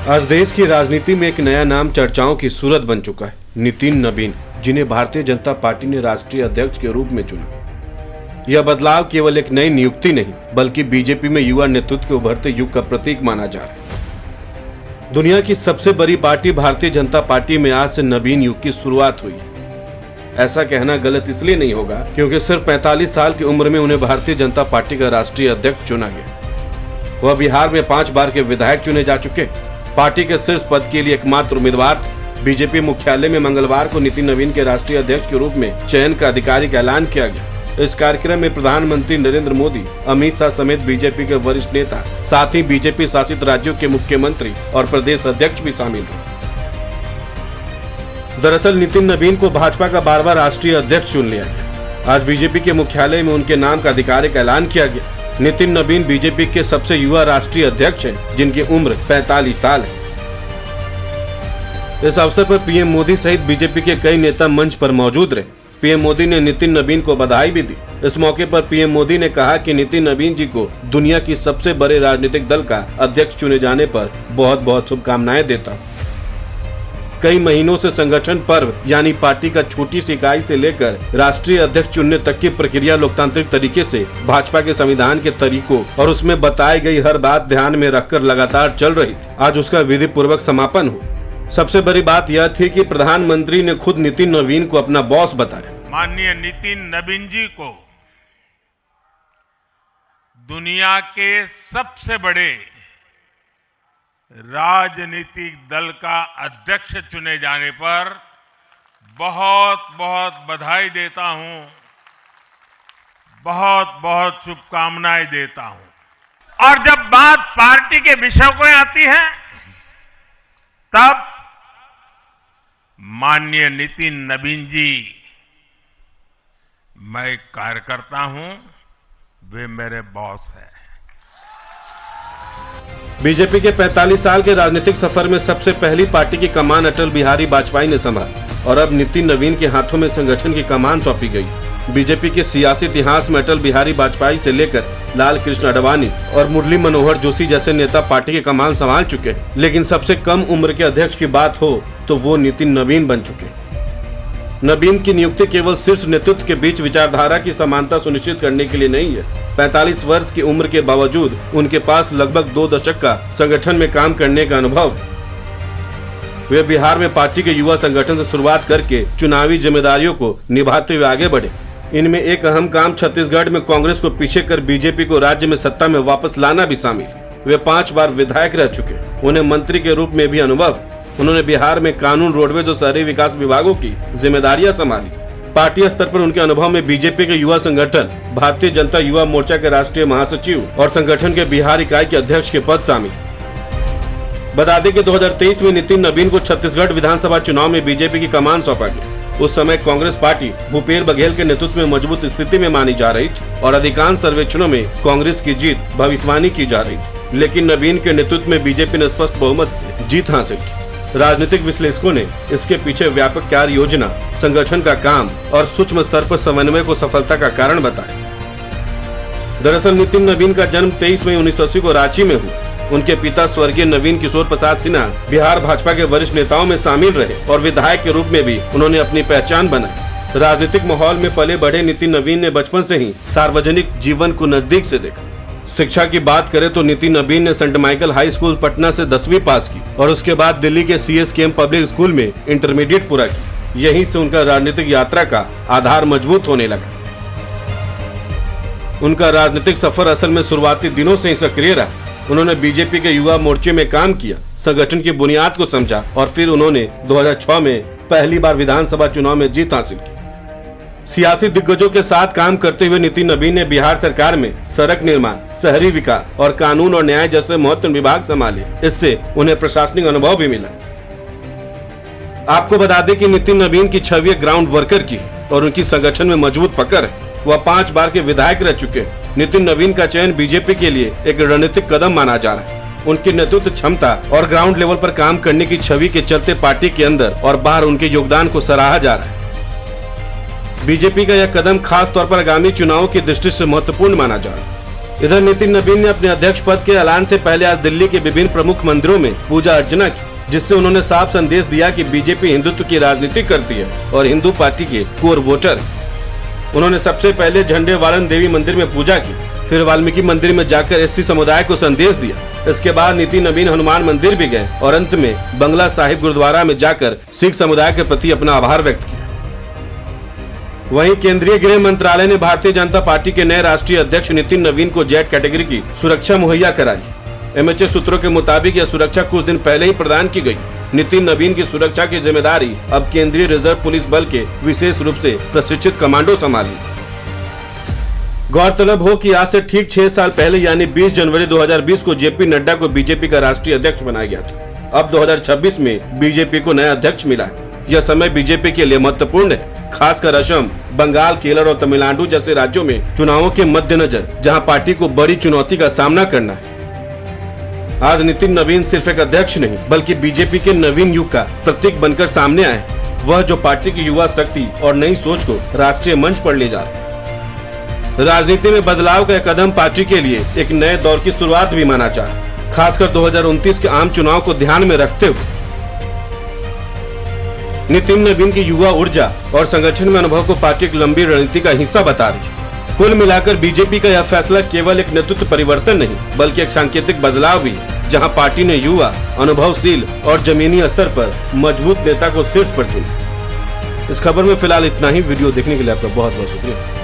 आज देश की राजनीति में एक नया नाम चर्चाओं की सूरत बन चुका है, नितिन नवीन, जिन्हें भारतीय जनता पार्टी ने राष्ट्रीय अध्यक्ष के रूप में चुना। यह बदलाव केवल एक नई नियुक्ति नहीं, बल्कि बीजेपी में युवा नेतृत्व के उभरते युग का प्रतीक माना जा रहा है। दुनिया की सबसे बड़ी पार्टी भारतीय जनता पार्टी में आज से नवीन युग की शुरुआत हुई है। ऐसा कहना गलत इसलिए नहीं होगा क्योंकि सिर्फ 45 साल की उम्र में उन्हें भारतीय जनता पार्टी का राष्ट्रीय अध्यक्ष चुना गया। वह बिहार में 5 बार के विधायक चुने जा चुके। पार्टी के शीर्ष पद के लिए एकमात्र उम्मीदवार थे। बीजेपी मुख्यालय में मंगलवार को नितिन नवीन के राष्ट्रीय अध्यक्ष के रूप में चयन का आधिकारिक ऐलान किया गया। इस कार्यक्रम में प्रधानमंत्री नरेंद्र मोदी, अमित शाह समेत बीजेपी के वरिष्ठ नेता, साथ ही बीजेपी शासित राज्यों के मुख्यमंत्री और प्रदेश अध्यक्ष भी शामिल हुए। दरअसल नितिन नवीन को भाजपा का 12वां राष्ट्रीय अध्यक्ष चुन लिया गया। आज बीजेपी के मुख्यालय में उनके नाम का आधिकारिक ऐलान किया गया। नितिन नवीन बीजेपी के सबसे युवा राष्ट्रीय अध्यक्ष हैं, जिनकी उम्र 45 साल है। इस अवसर पर पीएम मोदी सहित बीजेपी के कई नेता मंच पर मौजूद रहे। पीएम मोदी ने नितिन नवीन को बधाई भी दी। इस मौके पर पीएम मोदी ने कहा कि नितिन नवीन जी को दुनिया की सबसे बड़े राजनीतिक दल का अध्यक्ष चुने जाने पर बहुत बहुत शुभकामनाएं देता हूँ। कई महीनों से संगठन पर्व यानी पार्टी का छोटी सी इकाई से लेकर राष्ट्रीय अध्यक्ष चुनने तक की प्रक्रिया लोकतांत्रिक तरीके से भाजपा के संविधान के तरीकों और उसमें बताई गई हर बात ध्यान में रखकर लगातार चल रही थी। आज उसका विधि पूर्वक समापन हुआ। सबसे बड़ी बात यह थी कि प्रधानमंत्री ने खुद नितिन नवीन को अपना बॉस बताया। माननीय नितिन नवीन जी को दुनिया के सबसे बड़े राजनीतिक दल का अध्यक्ष चुने जाने पर बहुत बहुत बधाई देता हूं, बहुत बहुत शुभकामनाएं देता हूं। और जब बात पार्टी के विषयों को आती है, तब माननीय नितिन नवीन जी, मैं एक कार्यकर्ता हूं, वे मेरे बॉस हैं। बीजेपी के 45 साल के राजनीतिक सफर में सबसे पहली पार्टी की कमान अटल बिहारी वाजपेयी ने संभाली और अब नितिन नवीन के हाथों में संगठन की कमान सौंपी गई। बीजेपी के सियासी इतिहास में अटल बिहारी वाजपेयी से लेकर लाल कृष्ण आडवाणी और मुरली मनोहर जोशी जैसे नेता पार्टी की कमान संभाल चुके हैं, लेकिन सबसे कम उम्र के अध्यक्ष की बात हो तो वो नितिन नवीन बन चुके। नवीन की नियुक्ति केवल शीर्ष नेतृत्व के बीच विचारधारा की समानता सुनिश्चित करने के लिए नहीं है। 45 वर्ष की उम्र के बावजूद उनके पास लगभग 2 दशक का संगठन में काम करने का अनुभव है। वे बिहार में पार्टी के युवा संगठन से शुरुआत करके चुनावी जिम्मेदारियों को निभाते हुए आगे बढ़े। इनमें एक अहम काम छत्तीसगढ़ में कांग्रेस को पीछे कर बीजेपी को राज्य में सत्ता में वापस लाना भी शामिल। वे 5 बार विधायक रह चुके। उन्हें मंत्री के रूप में भी अनुभव। उन्होंने बिहार में कानून, रोडवेज और शहरी विकास विभागों की जिम्मेदारियां संभाली। पार्टी स्तर पर उनके अनुभव में बीजेपी के युवा संगठन, भारतीय जनता युवा मोर्चा के राष्ट्रीय महासचिव और संगठन के बिहार इकाई के अध्यक्ष के पद शामिल। बता दें कि 2023 में नितिन नवीन को छत्तीसगढ़ विधानसभा चुनाव में बीजेपी की कमान सौंपा गया। उस समय कांग्रेस पार्टी भूपेश बघेल के नेतृत्व में मजबूत स्थिति में मानी जा रही थी और अधिकांश सर्वेक्षणों में कांग्रेस की जीत भविष्यवाणी की जा रही थी, लेकिन नवीन के नेतृत्व में बीजेपी ने स्पष्ट बहुमत से जीत हासिल की। राजनीतिक विश्लेषकों ने इसके पीछे व्यापक कार्य योजना, संगठन का काम और सूक्ष्म स्तर पर समन्वय को सफलता का कारण बताया। दरअसल नितिन नवीन का जन्म 23 मई 1980 को रांची में हुआ। उनके पिता स्वर्गीय नवीन किशोर प्रसाद सिन्हा बिहार भाजपा के वरिष्ठ नेताओं में शामिल रहे और विधायक के रूप में भी उन्होंने अपनी पहचान बनाई। राजनीतिक माहौल में पले बढ़े नितिन नवीन ने बचपन से ही सार्वजनिक जीवन को नजदीक से देखा। शिक्षा की बात करें तो नितिन नवीन ने Saint Michael high school Patna से 10वीं पास की और उसके बाद दिल्ली के CSKM पब्लिक स्कूल में इंटरमीडिएट पूरा किया। यहीं से उनका राजनीतिक यात्रा का आधार मजबूत होने लगा। उनका राजनीतिक सफर असल में शुरुआती दिनों से ही सक्रिय रहा। उन्होंने बीजेपी के युवा मोर्चे में काम किया, संगठन की बुनियाद को समझा और फिर उन्होंने 2006 में पहली बार विधानसभा चुनाव में जीत हासिल की। सियासी दिग्गजों के साथ काम करते हुए नितिन नवीन ने बिहार सरकार में सड़क निर्माण, शहरी विकास और कानून और न्याय जैसे महत्वपूर्ण विभाग संभाले। इससे उन्हें प्रशासनिक अनुभव भी मिला। आपको बता दें कि नितिन नवीन की छवि ग्राउंड वर्कर की और उनकी संगठन में मजबूत पकड़ है। वह 5 बार के विधायक रह चुके। नितिन नवीन का चयन बीजेपी के लिए एक रणनीतिक कदम माना जा रहा है। उनकी नेतृत्व क्षमता और ग्राउंड लेवल पर काम करने की छवि के चलते पार्टी के अंदर और बाहर उनके योगदान को सराहा जा रहा है। बीजेपी का यह कदम खास तौर पर आगामी चुनावों की दृष्टि से महत्वपूर्ण माना जा रहा है। इधर नितिन नवीन ने अपने अध्यक्ष पद के ऐलान से पहले आज दिल्ली के विभिन्न प्रमुख मंदिरों में पूजा अर्चना की, जिससे उन्होंने साफ संदेश दिया कि बीजेपी हिंदुत्व की राजनीति करती है और हिंदू पार्टी के कोर वोटर है। उन्होंने सबसे पहले झंडे वालन देवी मंदिर में पूजा की, फिर वाल्मीकि मंदिर में जाकर एससी समुदाय को संदेश दिया। इसके बाद नितिन नवीन हनुमान मंदिर भी गए और अंत में बंगला साहिब गुरुद्वारा में जाकर सिख समुदाय के प्रति अपना आभार व्यक्त किया। वहीं केंद्रीय गृह मंत्रालय ने भारतीय जनता पार्टी के नए राष्ट्रीय अध्यक्ष नितिन नवीन को जेड कैटेगरी की सुरक्षा मुहैया कराई। एमएचए सूत्रों के मुताबिक यह सुरक्षा कुछ दिन पहले ही प्रदान की गई। नितिन नवीन की सुरक्षा की जिम्मेदारी अब केंद्रीय रिजर्व पुलिस बल के विशेष रूप से प्रशिक्षित कमांडो संभाली। गौरतलब हो कि आज से ठीक 6 साल पहले यानी 20 जनवरी 2020 को जेपी नड्डा को बीजेपी का राष्ट्रीय अध्यक्ष बनाया गया था। अब 2026 में बीजेपी को नया अध्यक्ष मिला है। यह समय बीजेपी के लिए महत्वपूर्ण है, खासकर असम, बंगाल, केरल और तमिलनाडु जैसे राज्यों में चुनावों के मद्देनजर, जहां पार्टी को बड़ी चुनौती का सामना करना है। आज नितिन नवीन सिर्फ एक अध्यक्ष नहीं बल्कि बीजेपी के नवीन युग का प्रतीक बनकर सामने आए। वह जो पार्टी की युवा शक्ति और नई सोच को राष्ट्रीय मंच पर ले जा रहे हैं। राजनीति में बदलाव का कदम पार्टी के लिए एक नए दौर की शुरुआत भी माना जा रहा है, खासकर 2029 के आम चुनाव को ध्यान में रखते हुए। नितिन नवीन की युवा ऊर्जा और संगठन में अनुभव को पार्टी की लंबी रणनीति का हिस्सा बता रही है। कुल मिलाकर बीजेपी का यह फैसला केवल एक नेतृत्व परिवर्तन नहीं बल्कि एक सांकेतिक बदलाव भी, जहां पार्टी ने युवा, अनुभवशील और जमीनी स्तर पर मजबूत नेता को शीर्ष पर चुना। इस खबर में फिलहाल इतना ही। वीडियो देखने के लिए आपका बहुत बहुत शुक्रिया।